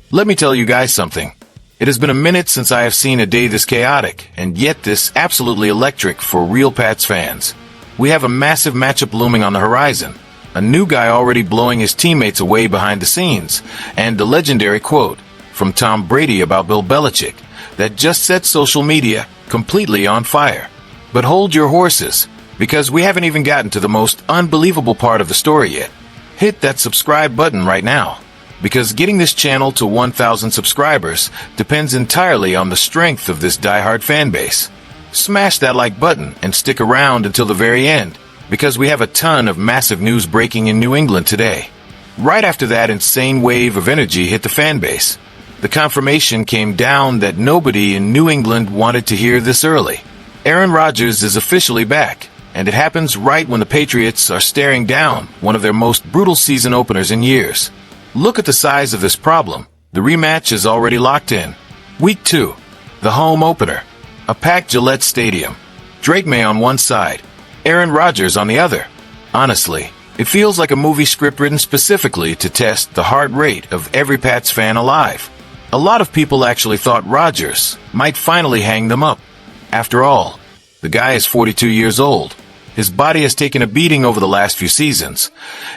Let me tell you guys something. It has been a minute since I have seen a day this chaotic, and yet this absolutely electric for real Pats fans. We have a massive matchup looming on the horizon, a new guy already blowing his teammates away behind the scenes, and a legendary quote from Tom Brady about Bill Belichick that just set social media completely on fire. But hold your horses, because we haven't even gotten to the most unbelievable part of the story yet. Hit that subscribe button right now, because getting this channel to 1,000 subscribers depends entirely on the strength of this diehard fan base. Smash that like button and stick around until the very end, because we have a ton of massive news breaking in New England today. Right after that insane wave of energy hit the fan base, the confirmation came down that nobody in New England wanted to hear this early. Aaron Rodgers is officially back, and it happens right when the Patriots are staring down one of their most brutal season openers in years. Look at the size of this problem. The rematch is already locked in. Week 2, the home opener. A packed Gillette Stadium. Drake May on one side, Aaron Rodgers on the other. Honestly, it feels like a movie script written specifically to test the heart rate of every Pats fan alive. A lot of people actually thought Rodgers might finally hang them up. After all, the guy is 42 years old. His body has taken a beating over the last few seasons,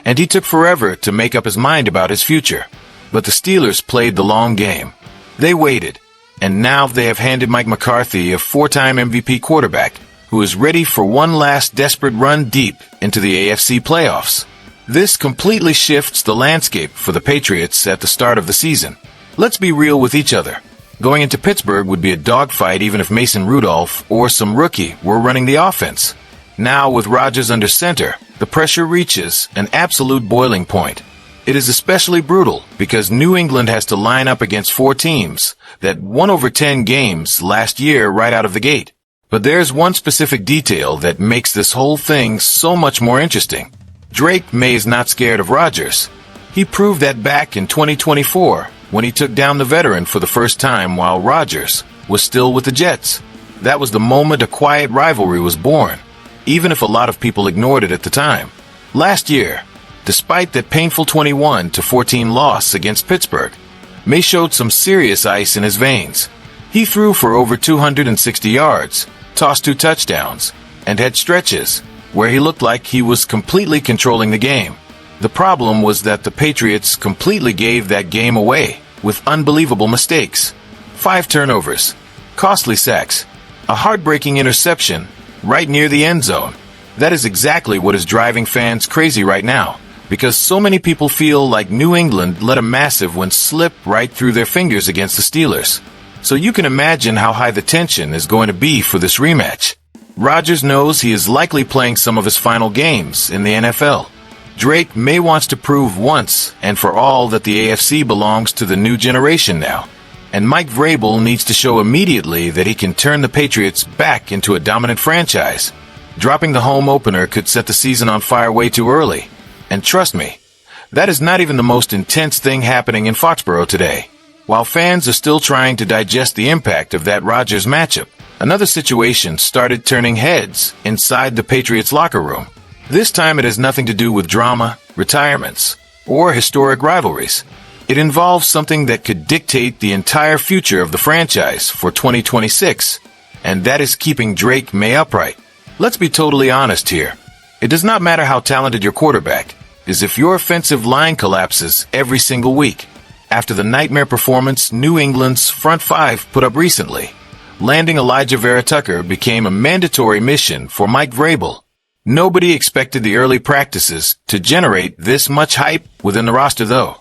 and he took forever to make up his mind about his future. But the Steelers played the long game. They waited, and now they have handed Mike McCarthy a 4-time MVP quarterback who is ready for one last desperate run deep into the AFC playoffs. This completely shifts the landscape for the Patriots at the start of the season. Let's be real with each other. Going into Pittsburgh would be a dogfight even if Mason Rudolph or some rookie were running the offense. Now, with Rodgers under center, the pressure reaches an absolute boiling point. It is especially brutal because New England has to line up against 4 teams that won over 10 games last year right out of the gate. But there's one specific detail that makes this whole thing so much more interesting. Drake May is not scared of Rodgers. He proved that back in 2024 when he took down the veteran for the first time while Rodgers was still with the Jets. That was the moment a quiet rivalry was born, even if a lot of people ignored it at the time. Last year, despite that painful 21-14 loss against Pittsburgh, May showed some serious ice in his veins. He threw for over 260 yards, tossed 2 touchdowns, and had stretches where he looked like he was completely controlling the game. The problem was that the Patriots completely gave that game away with unbelievable mistakes. 5 turnovers, costly sacks, a heartbreaking interception right near the end zone. That is exactly what is driving fans crazy right now, because so many people feel like New England let a massive win slip right through their fingers against the Steelers. So you can imagine how high the tension is going to be for this rematch. Rodgers knows he is likely playing some of his final games in the NFL. Drake May wants to prove once and for all that the AFC belongs to the new generation now. And Mike Vrabel needs to show immediately that he can turn the Patriots back into a dominant franchise. Dropping the home opener could set the season on fire way too early. And trust me, that is not even the most intense thing happening in Foxborough today. While fans are still trying to digest the impact of that Rodgers matchup, another situation started turning heads inside the Patriots locker room. This time it has nothing to do with drama, retirements, or historic rivalries. It involves something that could dictate the entire future of the franchise for 2026, and that is keeping Drake May upright. Let's be totally honest here. It does not matter how talented your quarterback is if your offensive line collapses every single week. After the nightmare performance New England's front 5 put up recently, landing Elijah Vera Tucker became a mandatory mission for Mike Vrabel. Nobody expected the early practices to generate this much hype within the roster, though.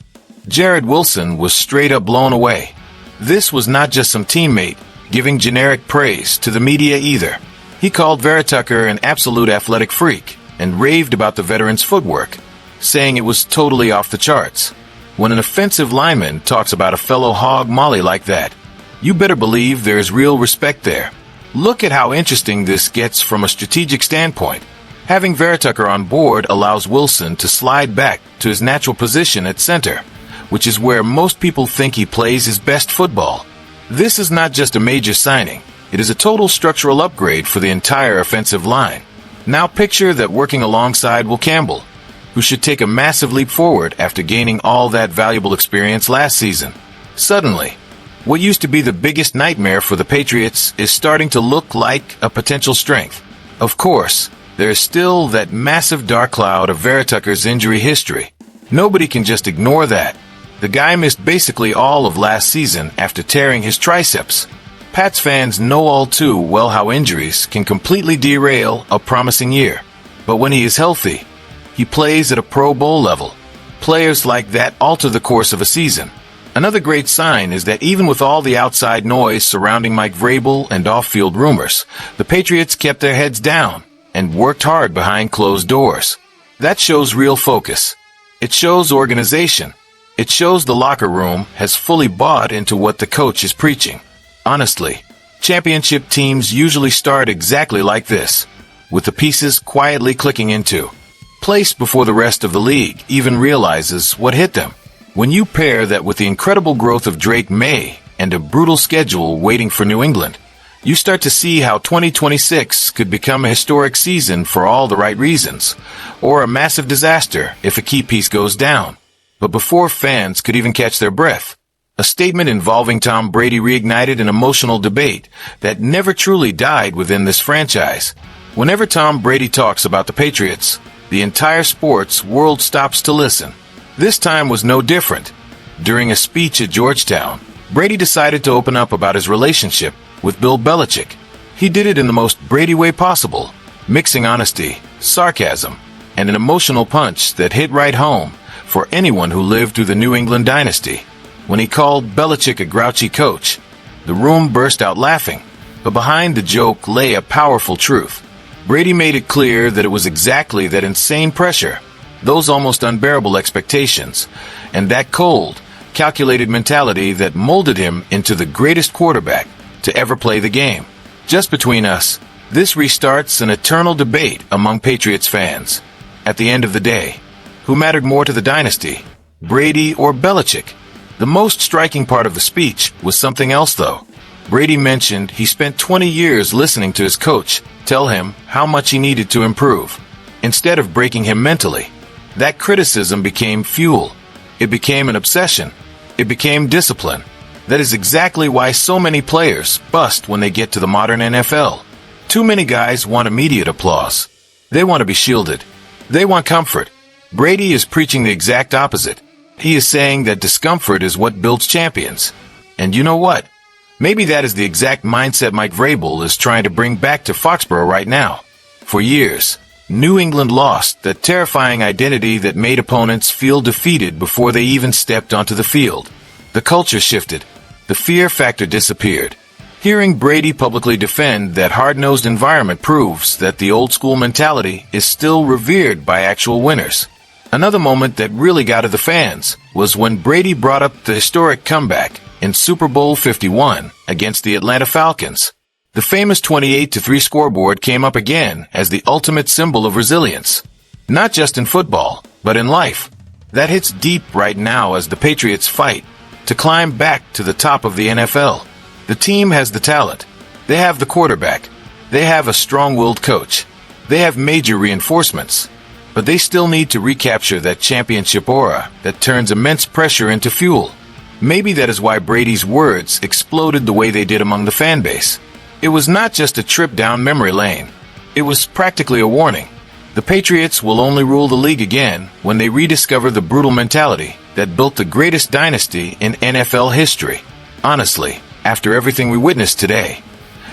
Jared Wilson was straight up blown away. This was not just some teammate giving generic praise to the media either. He called Vera Tucker an absolute athletic freak and raved about the veteran's footwork, saying it was totally off the charts. When an offensive lineman talks about a fellow hog molly like that, you better believe there is real respect there. Look at how interesting this gets from a strategic standpoint. Having Vera Tucker on board allows Wilson to slide back to his natural position at center, which is where most people think he plays his best football. This is not just a major signing. It is a total structural upgrade for the entire offensive line. Now picture that working alongside Will Campbell, who should take a massive leap forward after gaining all that valuable experience last season. Suddenly, what used to be the biggest nightmare for the Patriots is starting to look like a potential strength. Of course, there is still that massive dark cloud of Vera Tucker's injury history. Nobody can just ignore that. The guy missed basically all of last season after tearing his triceps. Pats fans know all too well how injuries can completely derail a promising year. But when he is healthy, he plays at a Pro Bowl level. Players like that alter the course of a season. Another great sign is that even with all the outside noise surrounding Mike Vrabel and off-field rumors, the Patriots kept their heads down and worked hard behind closed doors. That shows real focus. It shows organization. It shows the locker room has fully bought into what the coach is preaching. Honestly, championship teams usually start exactly like this, with the pieces quietly clicking into place before the rest of the league even realizes what hit them. When you pair that with the incredible growth of Drake May and a brutal schedule waiting for New England, you start to see how 2026 could become a historic season for all the right reasons, or a massive disaster if a key piece goes down. But before fans could even catch their breath, a statement involving Tom Brady reignited an emotional debate that never truly died within this franchise. Whenever Tom Brady talks about the Patriots, the entire sports world stops to listen. This time was no different. During a speech at Georgetown, Brady decided to open up about his relationship with Bill Belichick. He did it in the most Brady way possible, mixing honesty, sarcasm, and an emotional punch that hit right home for anyone who lived through the New England dynasty. When he called Belichick a grouchy coach, the room burst out laughing, but behind the joke lay a powerful truth. Brady made it clear that it was exactly that insane pressure, those almost unbearable expectations, and that cold, calculated mentality that molded him into the greatest quarterback to ever play the game. Just between us, this restarts an eternal debate among Patriots fans. At the end of the day, who mattered more to the dynasty, Brady or Belichick? The most striking part of the speech was something else, though. Brady mentioned he spent 20 years listening to his coach tell him how much he needed to improve, instead of breaking him mentally. That criticism became fuel. It became an obsession. It became discipline. That is exactly why so many players bust when they get to the modern NFL. Too many guys want immediate applause. They want to be shielded. They want comfort. Brady is preaching the exact opposite. He is saying that discomfort is what builds champions. And you know what? Maybe that is the exact mindset Mike Vrabel is trying to bring back to Foxborough right now. For years, New England lost that terrifying identity that made opponents feel defeated before they even stepped onto the field. The culture shifted. The fear factor disappeared. Hearing Brady publicly defend that hard-nosed environment proves that the old-school mentality is still revered by actual winners. Another moment that really got to the fans was when Brady brought up the historic comeback in Super Bowl 51 against the Atlanta Falcons. The famous 28-3 scoreboard came up again as the ultimate symbol of resilience. Not just in football, but in life. That hits deep right now as the Patriots fight to climb back to the top of the NFL. The team has the talent. They have the quarterback. They have a strong-willed coach. They have major reinforcements. But they still need to recapture that championship aura that turns immense pressure into fuel. Maybe that is why Brady's words exploded the way they did among the fan base. It was not just a trip down memory lane. It was practically a warning. The Patriots will only rule the league again when they rediscover the brutal mentality that built the greatest dynasty in NFL history. Honestly, after everything we witnessed today,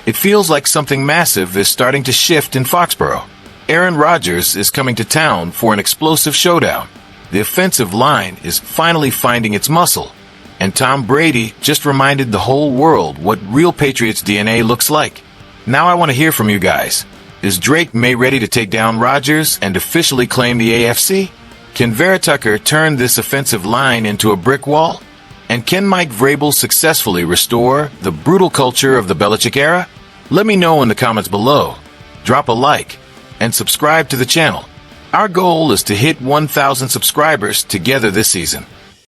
it feels like something massive is starting to shift in Foxborough. Aaron Rodgers is coming to town for an explosive showdown. The offensive line is finally finding its muscle. And Tom Brady just reminded the whole world what real Patriots DNA looks like. Now I want to hear from you guys. Is Drake May ready to take down Rodgers and officially claim the AFC? Can Vera Tucker turn this offensive line into a brick wall? And can Mike Vrabel successfully restore the brutal culture of the Belichick era? Let me know in the comments below. Drop a like and subscribe to the channel. Our goal is to hit 1,000 subscribers together this season.